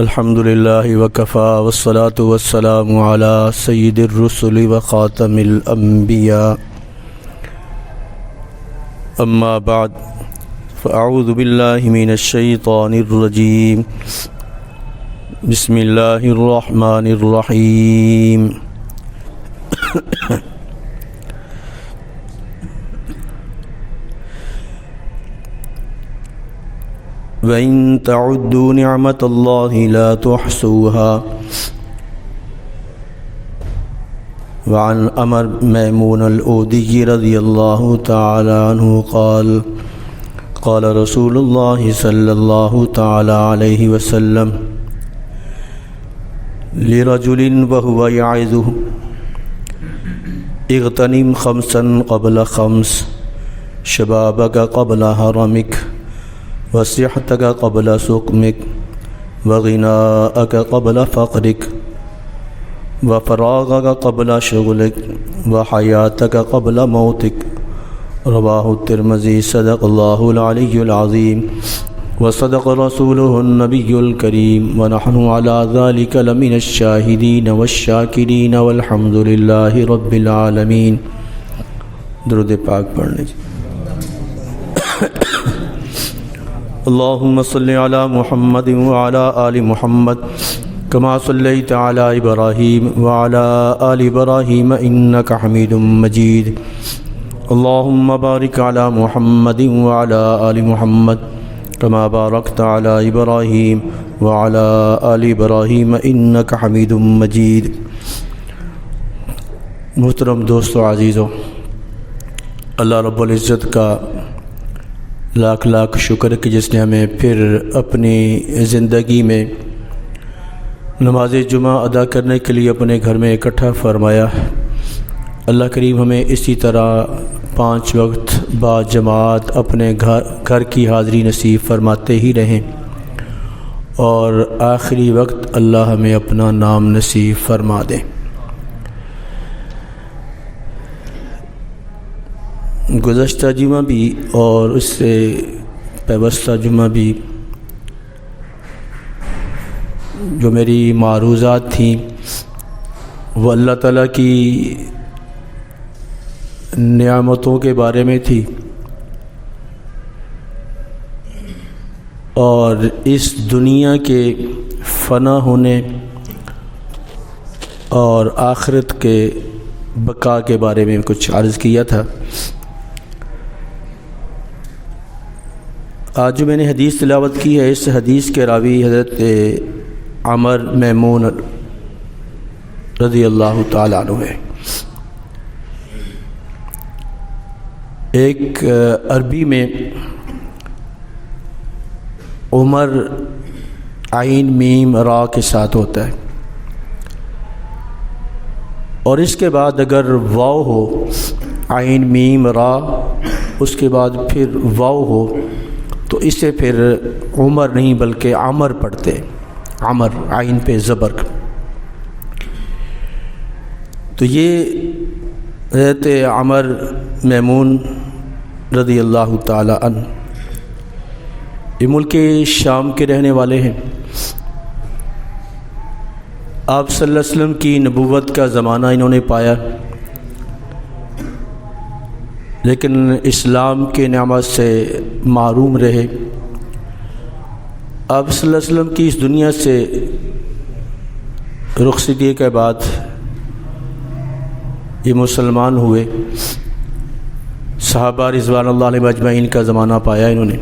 الحمد للہ وکفی والصلاة والسلام علی سید الرسل وخاتم الانبیاء اما بعد فاعوذ باللہ من الشیطان الرجیم بسم اللہ الرحمن الرحیم وَإِن تَعُدُّوا نِعْمَةَ اللَّهِ لَا تُحْصُوهَا وعن عمر میمون الأودي رضی اللہ تعالی عنہ قال قال رسول اللہ صلی اللہ تعالی علیہ وسلم لرجل وهو يعظه اغتنم خمسا قبل خمس شبابك قبل هرمك وصحتك قبل سقمك وغناءك قبل فقرك وفراغك قبل شغلك وحياتك قبل موتك رواه الترمذي صدق الله العلي العظيم وصدق رسوله النبي الكريم ونحن على ذلك لمن الشاهدين والشاكرين والحمد لله رب العالمين. درود پاک پڑھ لیجیے. اللهم صل على محمد وعلى آل محمد كما صليت على إبراهيم وعلى آل إبراهيم إنك حميد مجيد. اللهم بارك على محمد وعلى آل محمد كما باركت على إبراهيم وعلى آل إبراهيم إنك حميد مجيد. محترم دوستو عزیزو، اللہ رب العزت کا لاکھ لاکھ شکر کہ جس نے ہمیں پھر اپنی زندگی میں نماز جمعہ ادا کرنے کے لیے اپنے گھر میں اکٹھا فرمایا. اللہ کریم ہمیں اسی طرح 5 وقت با جماعت اپنے گھر کی حاضری نصیب فرماتے ہی رہیں اور آخری وقت اللہ ہمیں اپنا نام نصیب فرما دیں. گزشتہ جمعہ بھی اور اس سے پیوستہ جمعہ بھی جو میری معروضات تھیں وہ اللہ تعالیٰ کی نعمتوں کے بارے میں تھی اور اس دنیا کے فنا ہونے اور آخرت کے بقا کے بارے میں کچھ عرض کیا تھا. آج جو میں نے حدیث تلاوت کی ہے اس حدیث کے راوی حضرت عمر میمون رضی اللہ تعالی عنہ ہے. ایک عربی میں عمر عین میم را کے ساتھ ہوتا ہے اور اس کے بعد اگر واو ہو عین میم را اس کے بعد پھر واو ہو تو اسے پھر عمر نہیں بلکہ عمر پڑھتے. عمر عین پہ زبر. تو یہ حضرت عمر میمون رضی اللہ تعالی عنہ یہ ملک شام کے رہنے والے ہیں. آپ صلی اللہ علیہ وسلم کی نبوت کا زمانہ انہوں نے پایا لیکن اسلام کے نعمت سے محروم رہے. آپ صلی اللہ علیہ وسلم کی اس دنیا سے رخصتی کے بعد یہ مسلمان ہوئے. صحابہ رضوان اللہ علیہم اجمعین کا زمانہ پایا انہوں نے.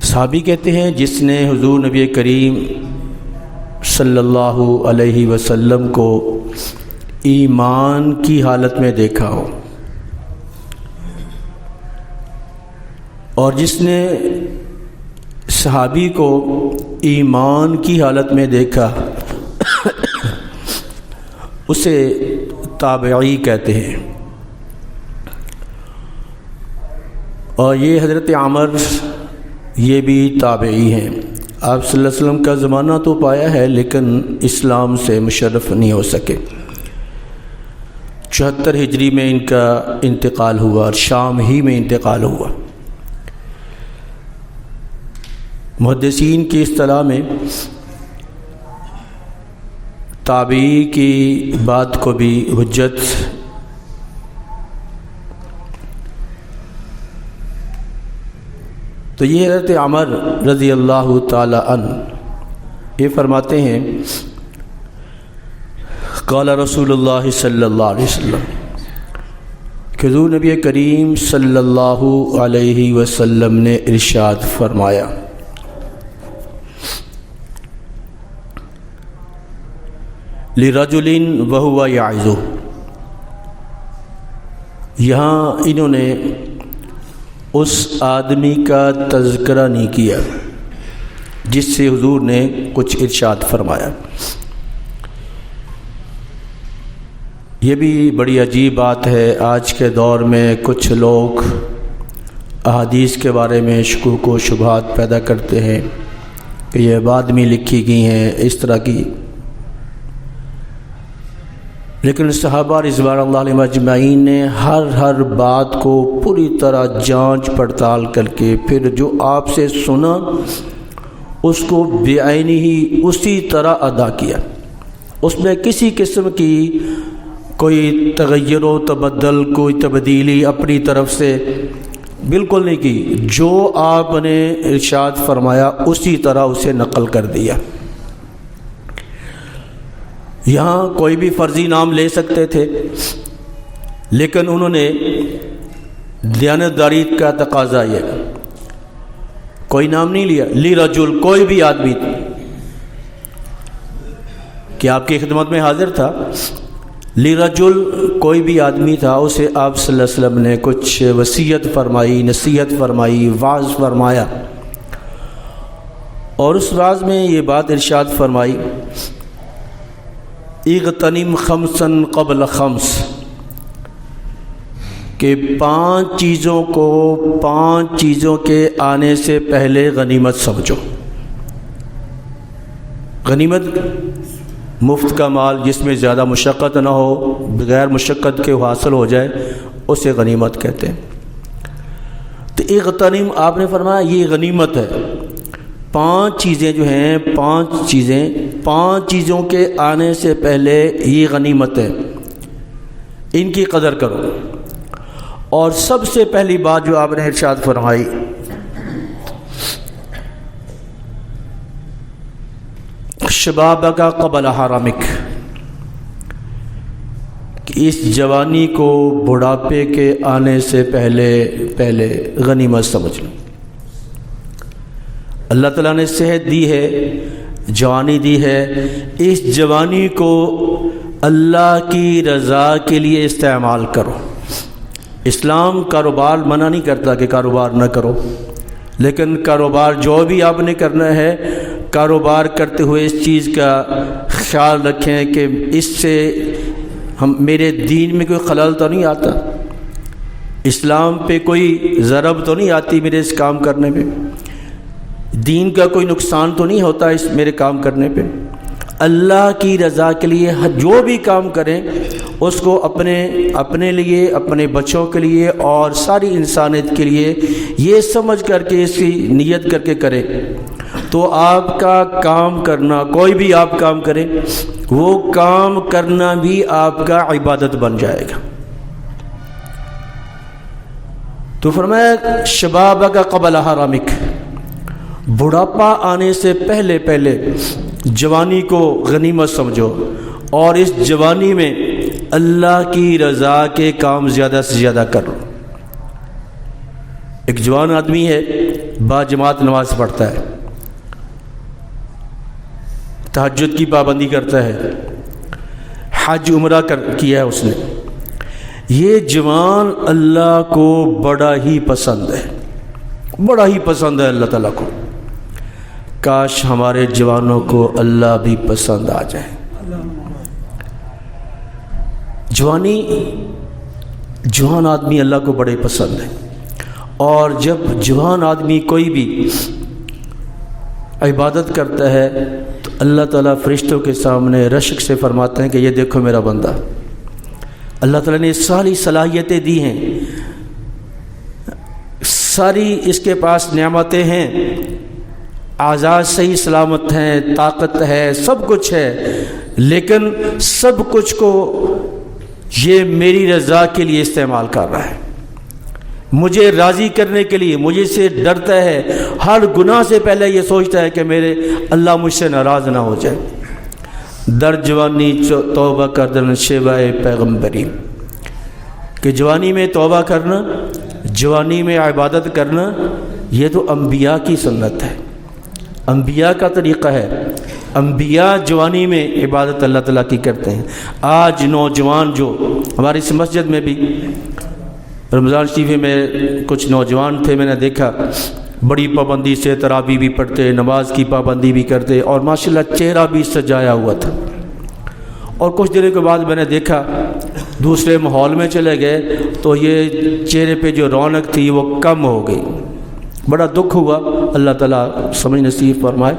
صحابی کہتے ہیں جس نے حضور نبی کریم صلی اللہ علیہ وسلم کو ایمان کی حالت میں دیکھا ہو اور جس نے صحابی کو ایمان کی حالت میں دیکھا اسے تابعی کہتے ہیں. اور یہ حضرت عمر یہ بھی تابعی ہیں. آپ صلی اللہ علیہ وسلم کا زمانہ تو پایا ہے لیکن اسلام سے مشرف نہیں ہو سکے. 74 ہجری میں ان کا انتقال ہوا اور شام ہی میں انتقال ہوا. محدثین کی اصطلاح میں تابعی کی بات کو بھی حجت تو یہ حضرت عمر رضی اللہ تعالی عنہ یہ فرماتے ہیں قال رسول اللہ صلی اللہ علیہ وسلم کہ حضور نبی کریم صلی اللہ علیہ وسلم نے ارشاد فرمایا لِرَجُلٍ وَهُوَ يَعِظُ. یہاں انہوں نے اس آدمی کا تذکرہ نہیں کیا جس سے حضور نے کچھ ارشاد فرمایا. یہ بھی بڑی عجیب بات ہے. آج کے دور میں کچھ لوگ احادیث کے بارے میں شکوک و شبہات پیدا کرتے ہیں کہ یہ بعد میں لکھی گئی ہیں اس طرح کی، لیکن صحابہ رضوان اللہ علیہم اجمعین نے ہر بات کو پوری طرح جانچ پڑتال کر کے پھر جو آپ سے سنا اس کو بعینی ہی اسی طرح ادا کیا. اس میں کسی قسم کی کوئی تغیر و تبدل، کوئی تبدیلی اپنی طرف سے بالکل نہیں کی. جو آپ نے ارشاد فرمایا اسی طرح اسے نقل کر دیا. یہاں کوئی بھی فرضی نام لے سکتے تھے، لیکن انہوں نے دیانتداری کا تقاضا یہ کوئی نام نہیں لیا. لِرَجُل کوئی بھی آدمی کہ آپ کی خدمت میں حاضر تھا، لِرَجُل کوئی بھی آدمی تھا، اسے آپ صلی اللہ علیہ وسلم نے کچھ وصیت فرمائی، نصیحت فرمائی، وعظ فرمایا، اور اس وعظ میں یہ بات ارشاد فرمائی اغتنم خمسا قبل خمس، کہ 5 چیزوں کو 5 چیزوں کے آنے سے پہلے غنیمت سمجھو. غنیمت مفت کا مال جس میں زیادہ مشقت نہ ہو، بغیر مشقت کے حاصل ہو جائے، اسے غنیمت کہتے ہیں. تو اغتنم آپ نے فرمایا یہ غنیمت ہے. 5 چیزیں جو ہیں 5 چیزوں کے آنے سے پہلے یہ غنیمت ہے، ان کی قدر کرو. اور سب سے پہلی بات جو آپ نے ارشاد فرمائی شبابک قبل حرمک، کہ اس جوانی کو بڑھاپے کے آنے سے پہلے غنیمت سمجھ لو. اللہ تعالیٰ نے صحت دی ہے، جوانی دی ہے، اس جوانی کو اللہ کی رضا کے لیے استعمال کرو. اسلام کاروبار منع نہیں کرتا کہ کاروبار نہ کرو، لیکن کاروبار جو بھی آپ نے کرنا ہے، کاروبار کرتے ہوئے اس چیز کا خیال رکھیں کہ اس سے میرے دین میں کوئی خلل تو نہیں آتا، اسلام پہ کوئی ضرب تو نہیں آتی میرے اس کام کرنے میں، دین کا کوئی نقصان تو نہیں ہوتا اس میرے کام کرنے پہ. اللہ کی رضا کے لیے جو بھی کام کریں اس کو اپنے لیے، اپنے بچوں کے لیے اور ساری انسانیت کے لیے یہ سمجھ کر کے اس کی نیت کر کے کریں، تو آپ کا کام کرنا، کوئی بھی آپ کام کریں، وہ کام کرنا بھی آپ کا عبادت بن جائے گا. تو فرمایا شبابک قبل حرمک، بڑھاپا آنے سے پہلے جوانی کو غنیمت سمجھو، اور اس جوانی میں اللہ کی رضا کے کام زیادہ سے زیادہ کرو. ایک جوان آدمی ہے، با جماعت نماز پڑھتا ہے، تہجد کی پابندی کرتا ہے، حج عمرہ کیا ہے اس نے. یہ جوان اللہ کو بڑا ہی پسند ہے، بڑا ہی پسند ہے اللہ تعالیٰ کو. کاش ہمارے جوانوں کو اللہ بھی پسند آ جائے. جوان آدمی اللہ کو بڑے پسند ہے. اور جب جوان آدمی کوئی بھی عبادت کرتا ہے تو اللہ تعالیٰ فرشتوں کے سامنے رشک سے فرماتے ہیں کہ یہ دیکھو میرا بندہ. اللہ تعالیٰ نے ساری صلاحیتیں دی ہیں، ساری اس کے پاس نعمتیں ہیں، اعضاء صحیح سلامت ہیں، طاقت ہے، سب کچھ ہے، لیکن سب کچھ کو یہ میری رضا کے لیے استعمال کر رہا ہے، مجھے راضی کرنے کے لیے، مجھے سے ڈرتا ہے، ہر گناہ سے پہلے یہ سوچتا ہے کہ میرے اللہ مجھ سے ناراض نہ ہو جائے۔ در جوانی توبہ کردن شیوائے پیغمبری، کہ جوانی میں توبہ کرنا، جوانی میں عبادت کرنا، یہ تو انبیاء کی سنت ہے، انبیاء کا طریقہ ہے۔ انبیاء جوانی میں عبادت اللہ تعالیٰ کی کرتے ہیں۔ آج نوجوان جو ہماری اس مسجد میں بھی رمضان شریف میں کچھ نوجوان تھے، میں نے دیکھا بڑی پابندی سے تراویح بھی پڑھتے، نماز کی پابندی بھی کرتے، اور ماشاءاللہ چہرہ بھی سجایا ہوا تھا۔ اور کچھ دنوں کے بعد میں نے دیکھا دوسرے ماحول میں چلے گئے تو یہ چہرے پہ جو رونق تھی وہ کم ہو گئی، بڑا دکھ ہوا۔ اللہ تعالیٰ سمجھ نصیب فرمائے۔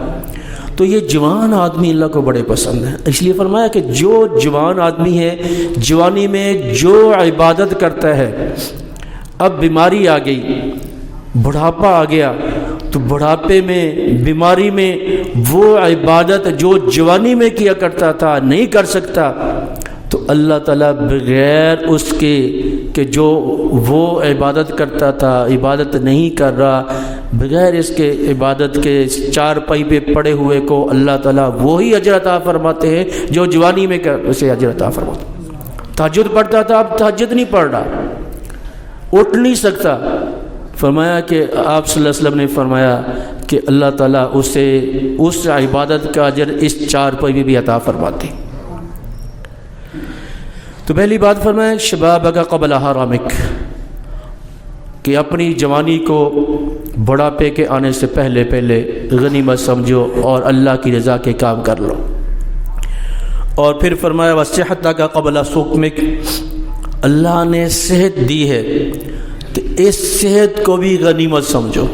تو یہ جوان آدمی اللہ کو بڑے پسند ہیں، اس لیے فرمایا کہ جو جوان آدمی ہے، جوانی میں جو عبادت کرتا ہے، اب بیماری آ گئی، بڑھاپا آ گیا، تو بڑھاپے میں، بیماری میں وہ عبادت جو جوانی میں کیا کرتا تھا نہیں کر سکتا، تو اللہ تعالیٰ بغیر اس کے کہ جو وہ عبادت کرتا تھا عبادت نہیں کر رہا، بغیر اس کے عبادت کے چار پائی پہ پڑے ہوئے کو اللہ تعالیٰ وہی اجر عطا فرماتے ہیں جو جوانی میں اسے اجر عطا فرماتے۔ تہجد پڑھتا تھا، اب تہجد نہیں پڑھ رہا، اٹھ نہیں سکتا، فرمایا کہ آپ صلی اللہ علیہ وسلم نے فرمایا کہ اللہ تعالیٰ اسے اس عبادت کا اجر اس چار پائی میں بھی عطا فرماتے۔ تو پہلی بات فرمایا شبابک قبل حرامک، کہ اپنی جوانی کو بڑھاپے کے آنے سے پہلے غنیمت سمجھو اور اللہ کی رضا کے کام کر لو۔ اور پھر فرمایا وصحتک قبل سقمک، اللہ نے صحت دی ہے تو اس صحت کو بھی غنیمت سمجھو،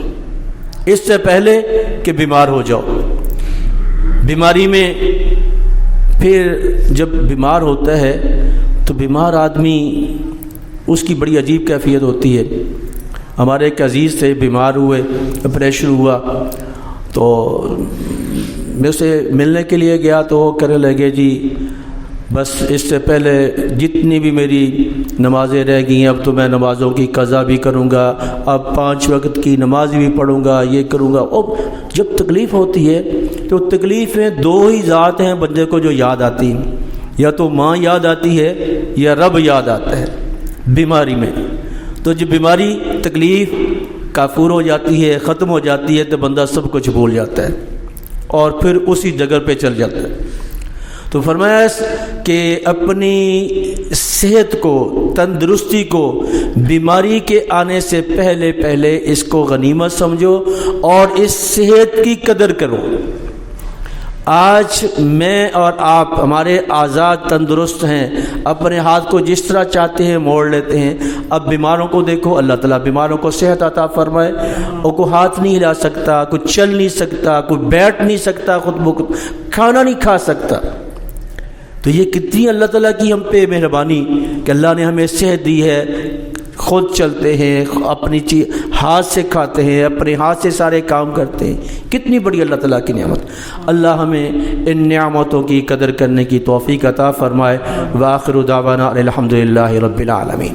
اس سے پہلے کہ بیمار ہو جاؤ۔ بیماری میں پھر جب بیمار ہوتا ہے تو بیمار آدمی اس کی بڑی عجیب کیفیت ہوتی ہے۔ ہمارے ایک عزیز تھے، بیمار ہوئے، آپریشن ہوا، تو میں اسے ملنے کے لیے گیا تو وہ کہنے لگے جی بس اس سے پہلے جتنی بھی میری نمازیں رہ گئی ہیں اب تو میں نمازوں کی قضا بھی کروں گا، اب 5 وقت کی نماز بھی پڑھوں گا، یہ کروں گا۔ اور جب تکلیف ہوتی ہے تو تکلیف میں 2 ہی ذات ہیں بندے کو جو یاد آتی ہیں، یا تو ماں یاد آتی ہے یا رب یاد آتا ہے بیماری میں۔ تو جب بیماری تکلیف کافور ہو جاتی ہے، ختم ہو جاتی ہے، تو بندہ سب کچھ بھول جاتا ہے اور پھر اسی جگہ پہ چل جاتا ہے۔ تو فرمایا کہ اپنی صحت کو، تندرستی کو بیماری کے آنے سے پہلے اس کو غنیمت سمجھو اور اس صحت کی قدر کرو۔ آج میں اور آپ، ہمارے اعضاء تندرست ہیں، اپنے ہاتھ کو جس طرح چاہتے ہیں موڑ لیتے ہیں۔ اب بیماروں کو دیکھو، اللہ تعالیٰ بیماروں کو صحت عطا فرمائے، اور کوئی ہاتھ نہیں ہلا سکتا، کوئی چل نہیں سکتا، کوئی بیٹھ نہیں سکتا، خود بخود کھانا نہیں کھا سکتا۔ تو یہ کتنی اللہ تعالیٰ کی ہم پہ مہربانی کہ اللہ نے ہمیں صحت دی ہے، خود چلتے ہیں، اپنی ہاتھ سے کھاتے ہیں، اپنے ہاتھ سے سارے کام کرتے ہیں، کتنی بڑی اللہ تعالیٰ کی نعمت۔ اللہ ہمیں ان نعمتوں کی قدر کرنے کی توفیق عطا فرمائے۔ وآخر دعوانا الحمدللہ رب العالمین۔